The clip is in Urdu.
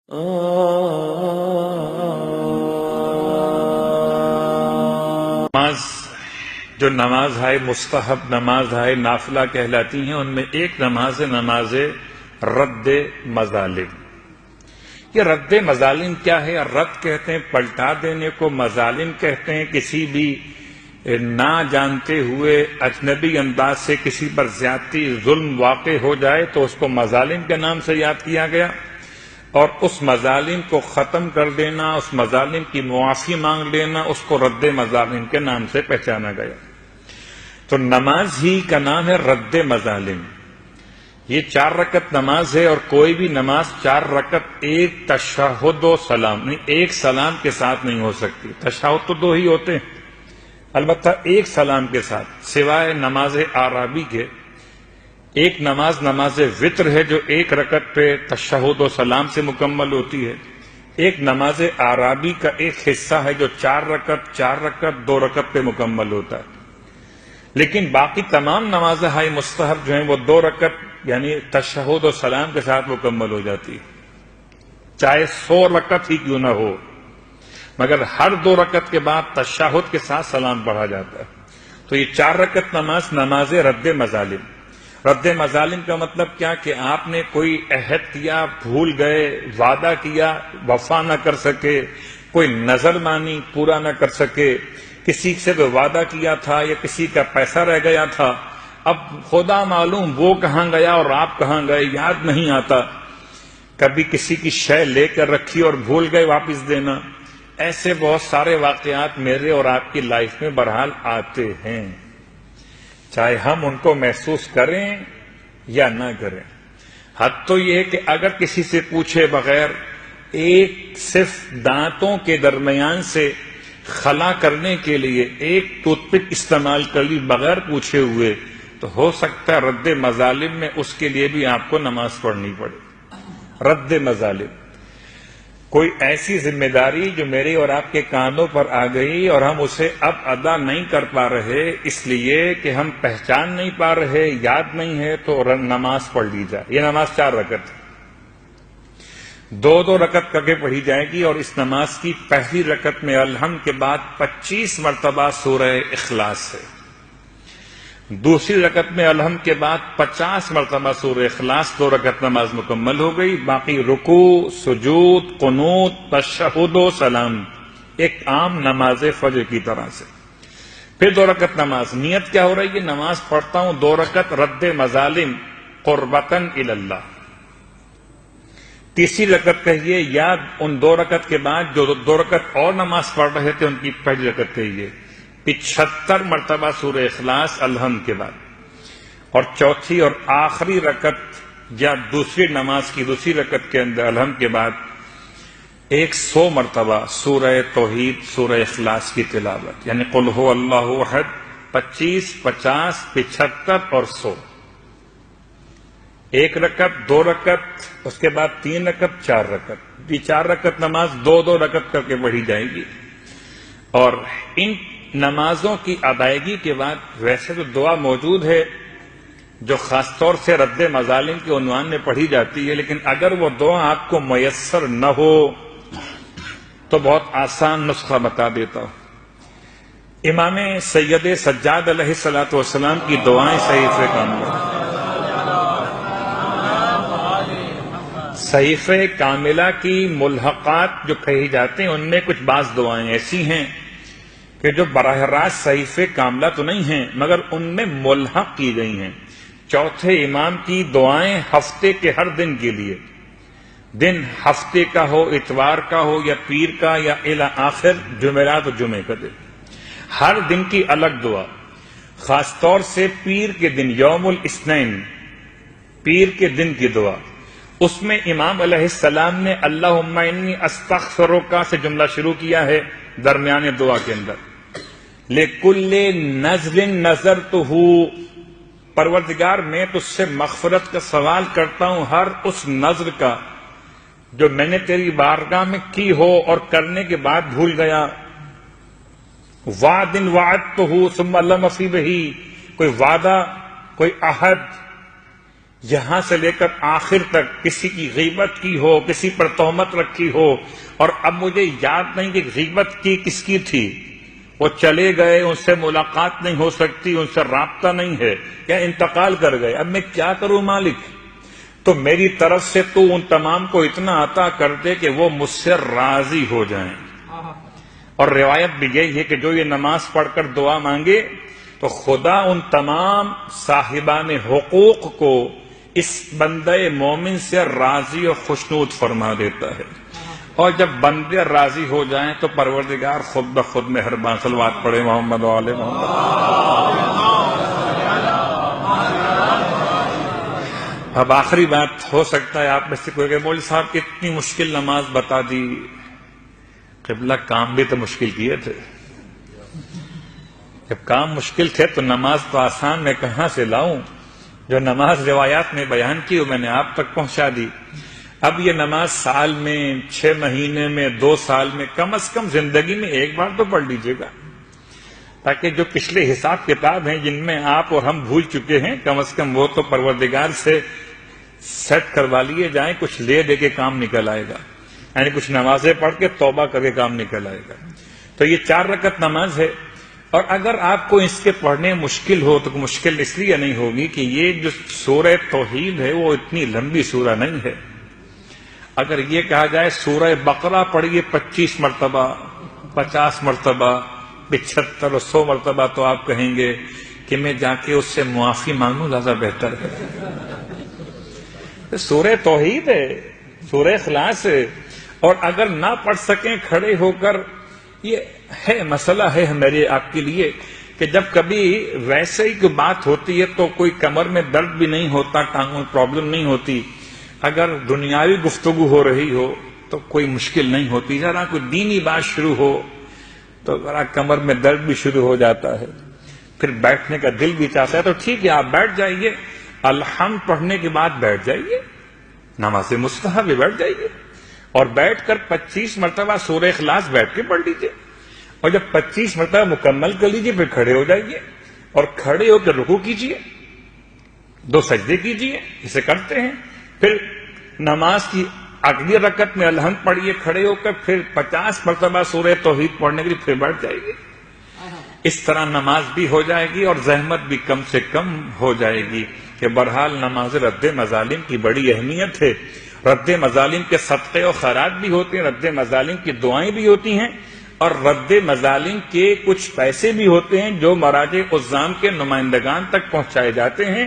نماز جو نماز ہے مستحب نماز ہے نافلہ کہلاتی ہیں، ان میں ایک نماز رد مظالم۔ یہ رد مظالم کیا ہے؟ رد کہتے ہیں پلٹا دینے کو، مظالم کہتے ہیں کسی بھی نہ جانتے ہوئے اجنبی انداز سے کسی پر زیادتی ظلم واقع ہو جائے تو اس کو مظالم کے نام سے یاد کیا گیا، اور اس مظالم کو ختم کر دینا، اس مظالم کی معافی مانگ لینا، اس کو رد مظالم کے نام سے پہچانا گیا۔ تو نماز ہی کا نام ہے رد مظالم۔ یہ 4 رکعت نماز ہے، اور کوئی بھی نماز 4 رکعت ایک تشہد و سلام نہیں، ایک سلام کے ساتھ نہیں ہو سکتی۔ تشہد تو 2 ہی ہوتے ہیں، البتہ ایک سلام کے ساتھ، سوائے نماز آرابی کے۔ ایک نماز وطر ہے جو 1 رکعت پہ تشہد و سلام سے مکمل ہوتی ہے۔ ایک نماز آرابی کا ایک حصہ ہے جو 4 رکعت 2 رکعت پہ مکمل ہوتا ہے۔ لیکن باقی تمام نمازیں مستحب جو ہیں وہ 2 رکعت یعنی تشہد و سلام کے ساتھ مکمل ہو جاتی ہے، چاہے 100 رکعت ہی کیوں نہ ہو، مگر ہر 2 رکعت کے بعد تشہد کے ساتھ سلام پڑھا جاتا ہے۔ تو یہ 4 رکعت نماز رد مظالم۔ رد مظالم کا مطلب کیا کہ آپ نے کوئی عہد کیا، بھول گئے، وعدہ کیا، وفا نہ کر سکے، کوئی نظر مانی، پورا نہ کر سکے، کسی سے کوئی وعدہ کیا تھا یا کسی کا پیسہ رہ گیا تھا، اب خدا معلوم وہ کہاں گیا اور آپ کہاں گئے یاد نہیں آتا، کبھی کسی کی شے لے کر رکھی اور بھول گئے واپس دینا، ایسے بہت سارے واقعات میرے اور آپ کی لائف میں بہرحال آتے ہیں، چاہے ہم ان کو محسوس کریں یا نہ کریں۔ حد تو یہ ہے کہ اگر کسی سے پوچھے بغیر ایک صرف دانتوں کے درمیان سے خلا کرنے کے لیے ایک ٹوتھ پک استعمال کر لی بغیر پوچھے ہوئے، تو ہو سکتا ہے رد مظالم میں اس کے لیے بھی آپ کو نماز پڑھنی پڑے۔ رد مظالم کوئی ایسی ذمہ داری جو میرے اور آپ کے کانوں پر آ گئی اور ہم اسے اب ادا نہیں کر پا رہے، اس لیے کہ ہم پہچان نہیں پا رہے، یاد نہیں ہے، تو نماز پڑھ لی جائے۔ یہ نماز 4 رکعت 2 رکعت کر کے پڑھی جائے گی، اور اس نماز کی پہلی رکعت میں الحمد کے بعد 25 مرتبہ سورہ اخلاص ہے، دوسری رکعت میں الحمد کے بعد 50 مرتبہ سورہ اخلاص، 2 رکعت نماز مکمل ہو گئی۔ باقی رکوع، سجود، قنوت، تشہد و سلام، ایک عام نماز فجر کی طرح سے۔ پھر 2 رکعت نماز، نیت کیا ہو رہی ہے؟ نماز پڑھتا ہوں 2 رکعت رد مظالم قربتاً الی اللہ۔ تیسری رکعت کہیے، یا ان 2 رکعت کے بعد جو 2 رکعت اور نماز پڑھ رہے تھے ان کی پہلی رکعت کہیے، 75 مرتبہ سورہ اخلاص الحمد کے بعد، اور چوتھی اور آخری رکعت یا دوسری نماز کی دوسری رکعت کے اندر الحمد کے بعد 100 مرتبہ سورہ توحید، سورہ اخلاص کی تلاوت، یعنی قل هو اللہ احد، 25، 50، 75 اور 100۔ 1 رکعت، 2 رکعت، اس کے بعد 3 رکعت، 4 رکعت۔ یہ 4 رکعت نماز 2 رکعت کر کے پڑھی جائے گی، اور ان نمازوں کی ادائیگی کے بعد ویسے تو دعا موجود ہے جو خاص طور سے رد مظالم کے عنوان میں پڑھی جاتی ہے، لیکن اگر وہ دعا آپ کو میسر نہ ہو تو بہت آسان نسخہ بتا دیتا ہوں۔ امام سید سجاد علیہ الصلوۃ والسلام کی دعائیں صحیفہ کاملہ، صحیفہ کاملہ کی ملحقات جو کہی جاتے ہیں ان میں کچھ بعض دعائیں ایسی ہیں کہ جو براہ راست صحیفہ کاملہ تو نہیں ہیں مگر ان میں ملحق کی گئی ہیں۔ چوتھے امام کی دعائیں ہفتے کے ہر دن کے لیے، دن ہفتے کا ہو، اتوار کا ہو یا پیر کا یا الی آخر جمعرات و جمعے کا دن، ہر دن کی الگ دعا، خاص طور سے پیر کے دن یوم الاثنین، پیر کے دن کی دعا، اس میں امام علیہ السلام نے اللہم انی استغفرک سے جملہ شروع کیا ہے درمیان دعا کے اندر، لِكُلِّ نَذْرٍ نَذَرْتُهُ، پروردگار میں تجھ سے مغفرت کا سوال کرتا ہوں ہر اس نذر کا جو میں نے تیری بارگاہ میں کی ہو اور کرنے کے بعد بھول گیا، وعد وعدتہ ثم لم أفِ بہ، کوئی وعدہ، کوئی عہد یہاں سے لے کر آخر تک کسی کی غیبت کی ہو، کسی پر تہمت رکھی ہو، اور اب مجھے یاد نہیں کہ غیبت کی کس کی تھی، وہ چلے گئے، ان سے ملاقات نہیں ہو سکتی، ان سے رابطہ نہیں ہے، یا انتقال کر گئے، اب میں کیا کروں مالک؟ تو میری طرف سے تو ان تمام کو اتنا عطا کر دے کہ وہ مجھ سے راضی ہو جائیں۔ اور روایت بھی یہی ہے کہ جو یہ نماز پڑھ کر دعا مانگے تو خدا ان تمام صاحبان حقوق کو اس بندے مومن سے راضی اور خوشنود فرما دیتا ہے، اور جب بندے راضی ہو جائیں تو پروردگار خود بخود مہربان۔ صلوات پڑھے محمد و آل محمد۔ اب آخری بات، ہو سکتا ہے آپ میں سے کوئی کہ مولوی صاحب کی اتنی مشکل نماز بتا دی، قبلہ کام بھی تو مشکل کیے تھے، جب کام مشکل تھے تو نماز تو آسان میں کہاں سے لاؤں؟ جو نماز روایات میں بیان کی وہ میں نے آپ تک پہنچا دی۔ اب یہ نماز سال میں، 6 مہینے میں، 2 سال میں، کم از کم زندگی میں ایک بار تو پڑھ لیجئے گا، تاکہ جو پچھلے حساب کتاب ہیں جن میں آپ اور ہم بھول چکے ہیں، کم از کم وہ تو پروردگار سے سیٹ کروا لیے جائیں، کچھ لے دے کے کام نکل آئے گا، یعنی کچھ نمازیں پڑھ کے توبہ کر کے کام نکل آئے گا۔ تو یہ 4 رکعت نماز ہے، اور اگر آپ کو اس کے پڑھنے مشکل ہو تو مشکل اس لیے نہیں ہوگی کہ یہ جو سورہ توحید ہے وہ اتنی لمبی سورہ نہیں ہے۔ اگر یہ کہا جائے سورہ بقرہ پڑھیے 25 مرتبہ، 50 مرتبہ، 75 اور 100 مرتبہ، تو آپ کہیں گے کہ میں جا کے اس سے معافی مانگوں، زیادہ بہتر ہے۔ سورہ توحید ہے، سورہ اخلاص ہے، اور اگر نہ پڑھ سکیں کھڑے ہو کر، یہ ہے مسئلہ ہے میرے آپ کے لیے کہ جب کبھی ویسے ہی کوئی بات ہوتی ہے تو کوئی کمر میں درد بھی نہیں ہوتا، ٹانگوں میں پرابلم نہیں ہوتی، اگر دنیاوی گفتگو ہو رہی ہو تو کوئی مشکل نہیں ہوتی، ذرا کوئی دینی بات شروع ہو تو ذرا کمر میں درد بھی شروع ہو جاتا ہے، پھر بیٹھنے کا دل بھی چاہتا ہے، تو ٹھیک ہے آپ بیٹھ جائیے، الحمد پڑھنے کے بعد بیٹھ جائیے، نماز مستحب بیٹھ جائیے، اور بیٹھ کر 25 مرتبہ سورہ اخلاص بیٹھ کے پڑھ لیجیے، اور جب 25 مرتبہ مکمل کر لیجیے پھر کھڑے ہو جائیے، اور کھڑے ہو کر رکوع کیجیے، 2 سجدے کیجیے، اسے کرتے ہیں، پھر نماز کی اگلی رکعت میں الحمد پڑھیے کھڑے ہو کر، پھر 50 مرتبہ سورہ توحید پڑھنے کے لیے پھر بیٹھ جائیے۔ اس طرح نماز بھی ہو جائے گی اور زحمت بھی کم سے کم ہو جائے گی، کہ بہرحال نماز رد مظالم کی بڑی اہمیت ہے، رد مظالم کے صدقے و خیرات بھی ہوتے ہیں، رد مظالم کی دعائیں بھی ہوتی ہیں، اور رد مظالم کے کچھ پیسے بھی ہوتے ہیں جو مراجع عظام کے نمائندگان تک پہنچائے جاتے ہیں۔